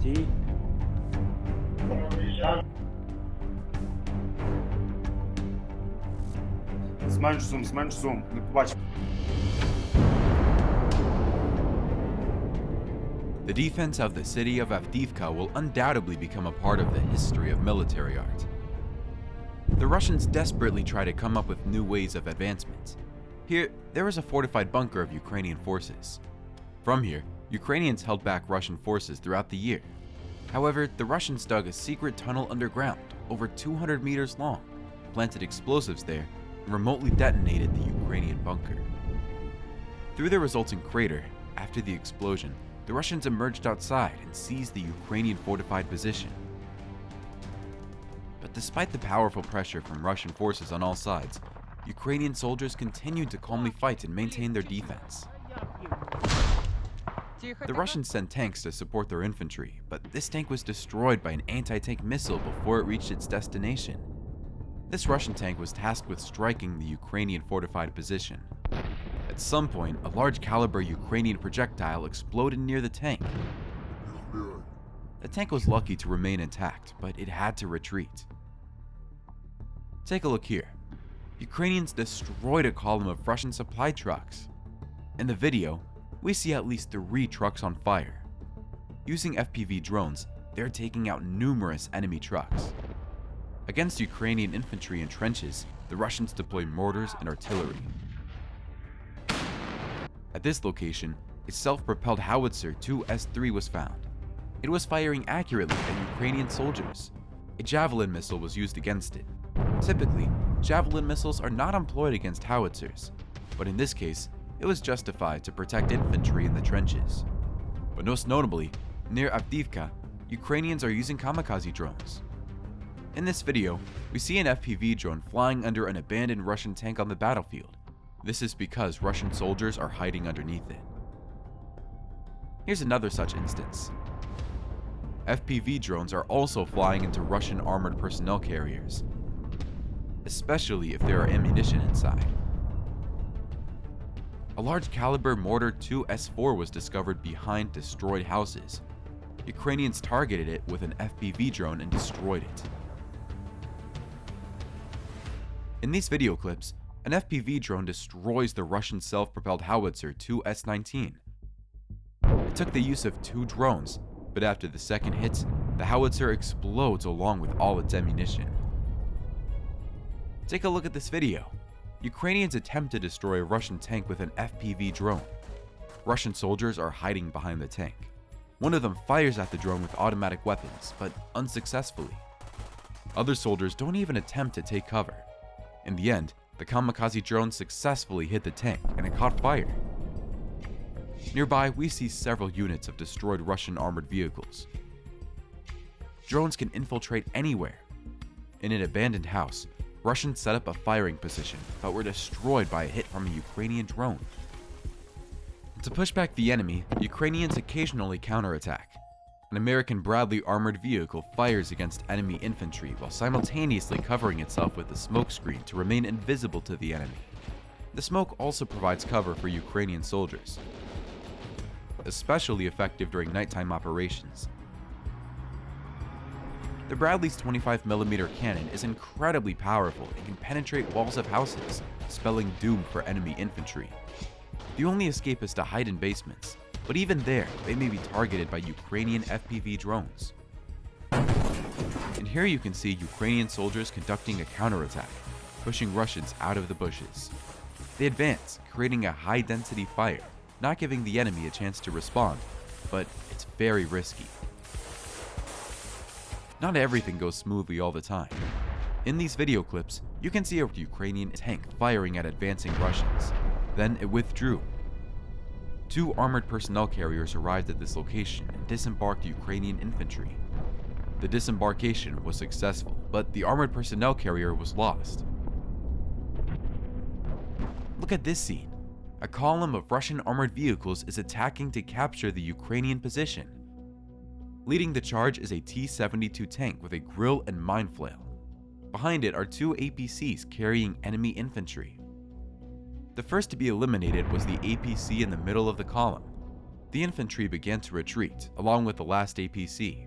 стій. Зменш зум, не побачив. The defense of the city of Avdiivka will undoubtedly become a part of the history of military art. The Russians desperately try to come up with new ways of advancement. Here, there is a fortified bunker of Ukrainian forces. From here, Ukrainians held back Russian forces throughout the year. However, the Russians dug a secret tunnel underground, over 200 meters long, planted explosives there, and remotely detonated the Ukrainian bunker. Through the resulting crater, after the explosion, the Russians emerged outside and seized the Ukrainian fortified position. But despite the powerful pressure from Russian forces on all sides, Ukrainian soldiers continued to calmly fight and maintain their defense. The Russians sent tanks to support their infantry, but this tank was destroyed by an anti-tank missile before it reached its destination. This Russian tank was tasked with striking the Ukrainian fortified position. At some point, a large caliber Ukrainian projectile exploded near the tank. The tank was lucky to remain intact, but it had to retreat. Take a look here. Ukrainians destroyed a column of Russian supply trucks. In the video, we see at least 3 trucks on fire. Using FPV drones, they're taking out numerous enemy trucks. Against Ukrainian infantry in trenches, the Russians deployed mortars and artillery. At this location, a self-propelled howitzer 2S3 was found. It was firing accurately at Ukrainian soldiers. A javelin missile was used against it. Typically, javelin missiles are not employed against howitzers, but in this case, it was justified to protect infantry in the trenches. But most notably, near Avdiivka, Ukrainians are using kamikaze drones. In this video, we see an FPV drone flying under an abandoned Russian tank on the battlefield. This is because Russian soldiers are hiding underneath it. Here's another such instance. FPV drones are also flying into Russian armored personnel carriers, especially if there are ammunition inside. A large caliber mortar 2S4 was discovered behind destroyed houses. Ukrainians targeted it with an FPV drone and destroyed it. In these video clips, an FPV drone destroys the Russian self-propelled howitzer 2S19. It took the use of 2 drones, but after the second hit, the howitzer explodes along with all its ammunition. Take a look at this video. Ukrainians attempt to destroy a Russian tank with an FPV drone. Russian soldiers are hiding behind the tank. One of them fires at the drone with automatic weapons, but unsuccessfully. Other soldiers don't even attempt to take cover. In the end, the kamikaze drone successfully hit the tank and it caught fire. Nearby, we see several units of destroyed Russian armored vehicles. Drones can infiltrate anywhere. In an abandoned house, Russians set up a firing position, but were destroyed by a hit from a Ukrainian drone. To push back the enemy, Ukrainians occasionally counterattack. An American Bradley armored vehicle fires against enemy infantry while simultaneously covering itself with a smokescreen to remain invisible to the enemy. The smoke also provides cover for Ukrainian soldiers, especially effective during nighttime operations. The Bradley's 25mm cannon is incredibly powerful and can penetrate walls of houses, spelling doom for enemy infantry. The only escape is to hide in basements, but even there, they may be targeted by Ukrainian FPV drones. And here you can see Ukrainian soldiers conducting a counterattack, pushing Russians out of the bushes. They advance, creating a high-density fire, not giving the enemy a chance to respond, but it's very risky. Not everything goes smoothly all the time. In these video clips, you can see a Ukrainian tank firing at advancing Russians. Then it withdrew. 2 armored personnel carriers arrived at this location and disembarked Ukrainian infantry. The disembarkation was successful, but the armored personnel carrier was lost. Look at this scene. A column of Russian armored vehicles is attacking to capture the Ukrainian position. Leading the charge is a T-72 tank with a grill and mine flail. Behind it are 2 APCs carrying enemy infantry. The first to be eliminated was the APC in the middle of the column. the infantry began to retreat, along with the last APC.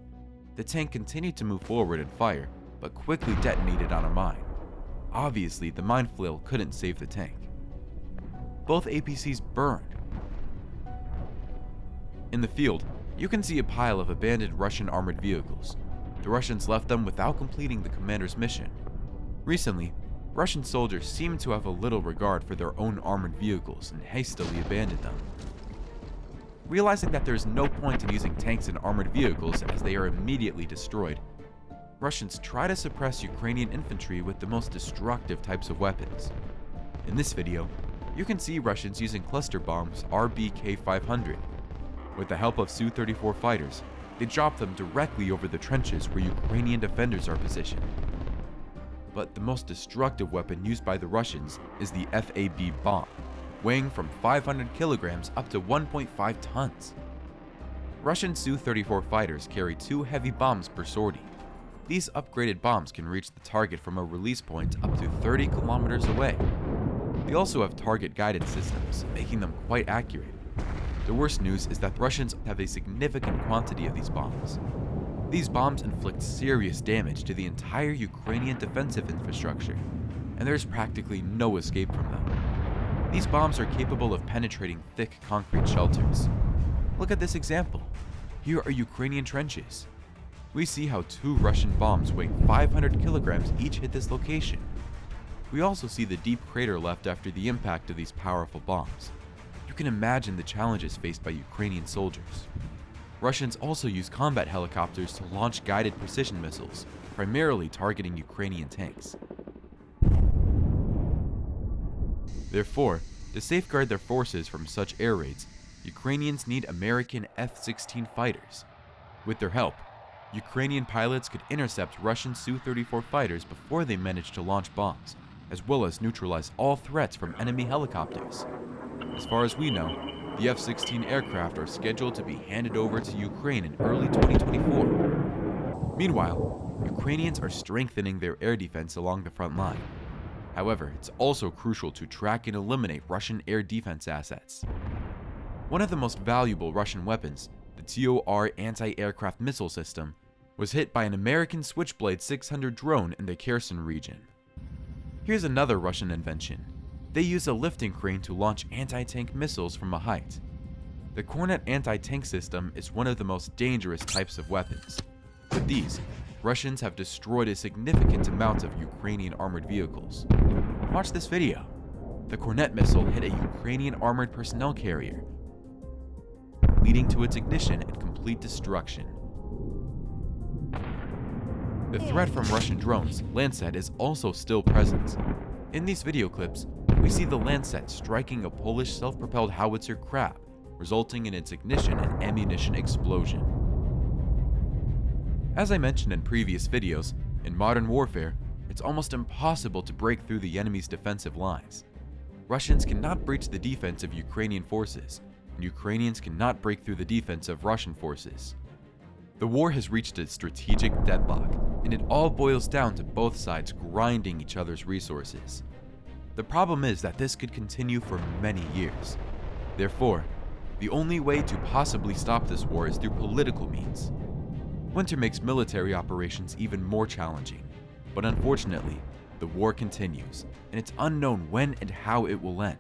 The tank continued to move forward and fire, but quickly detonated on a mine. Obviously, the mine flail couldn't save the tank. Both APCs burned. In the field, you can see a pile of abandoned Russian armored vehicles. The Russians left them without completing the commander's mission. Recently, Russian soldiers seem to have a little regard for their own armored vehicles and hastily abandoned them. Realizing that there is no point in using tanks and armored vehicles as they are immediately destroyed, Russians try to suppress Ukrainian infantry with the most destructive types of weapons. In this video, you can see Russians using cluster bombs RBK-500. With the help of Su-34 fighters, they drop them directly over the trenches where Ukrainian defenders are positioned. But the most destructive weapon used by the Russians is the FAB bomb, weighing from 500 kilograms up to 1.5 tons. Russian Su-34 fighters carry 2 heavy bombs per sortie. These upgraded bombs can reach the target from a release point up to 30 kilometers away. They also have target guidance systems, making them quite accurate. The worst news is that Russians have a significant quantity of these bombs. These bombs inflict serious damage to the entire Ukrainian defensive infrastructure, and there's practically no escape from them. These bombs are capable of penetrating thick concrete shelters. Look at this example. Here are Ukrainian trenches. We see how 2 Russian bombs weighing 500 kilograms each hit this location. We also see the deep crater left after the impact of these powerful bombs. You can imagine the challenges faced by Ukrainian soldiers. Russians also use combat helicopters to launch guided precision missiles, primarily targeting Ukrainian tanks. Therefore, to safeguard their forces from such air raids, Ukrainians need American F-16 fighters. With their help, Ukrainian pilots could intercept Russian Su-34 fighters before they managed to launch bombs, as well as neutralize all threats from enemy helicopters. As far as we know, the F-16 aircraft are scheduled to be handed over to Ukraine in early 2024. Meanwhile, Ukrainians are strengthening their air defense along the front line. However, it's also crucial to track and eliminate Russian air defense assets. One of the most valuable Russian weapons, the TOR anti-aircraft missile system, was hit by an American Switchblade 600 drone in the Kherson region. Here's another Russian invention. They use a lifting crane to launch anti-tank missiles from a height. The Kornet anti-tank system is one of the most dangerous types of weapons. With these, Russians have destroyed a significant amount of Ukrainian armored vehicles. Watch this video. The Kornet missile hit a Ukrainian armored personnel carrier, leading to its ignition and complete destruction. The threat from Russian drones, Lancet, is also still present. In these video clips, we see the Lancet striking a Polish self-propelled howitzer Krab, resulting in its ignition and ammunition explosion. As I mentioned in previous videos, in modern warfare, it's almost impossible to break through the enemy's defensive lines. Russians cannot breach the defense of Ukrainian forces, and Ukrainians cannot break through the defense of Russian forces. The war has reached a strategic deadlock, and it all boils down to both sides grinding each other's resources. The problem is that this could continue for many years. Therefore, the only way to possibly stop this war is through political means. Winter makes military operations even more challenging, but unfortunately, the war continues, and it's unknown when and how it will end.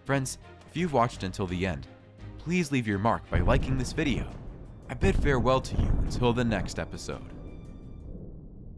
Friends, if you've watched until the end, please leave your mark by liking this video. I bid farewell to you until the next episode.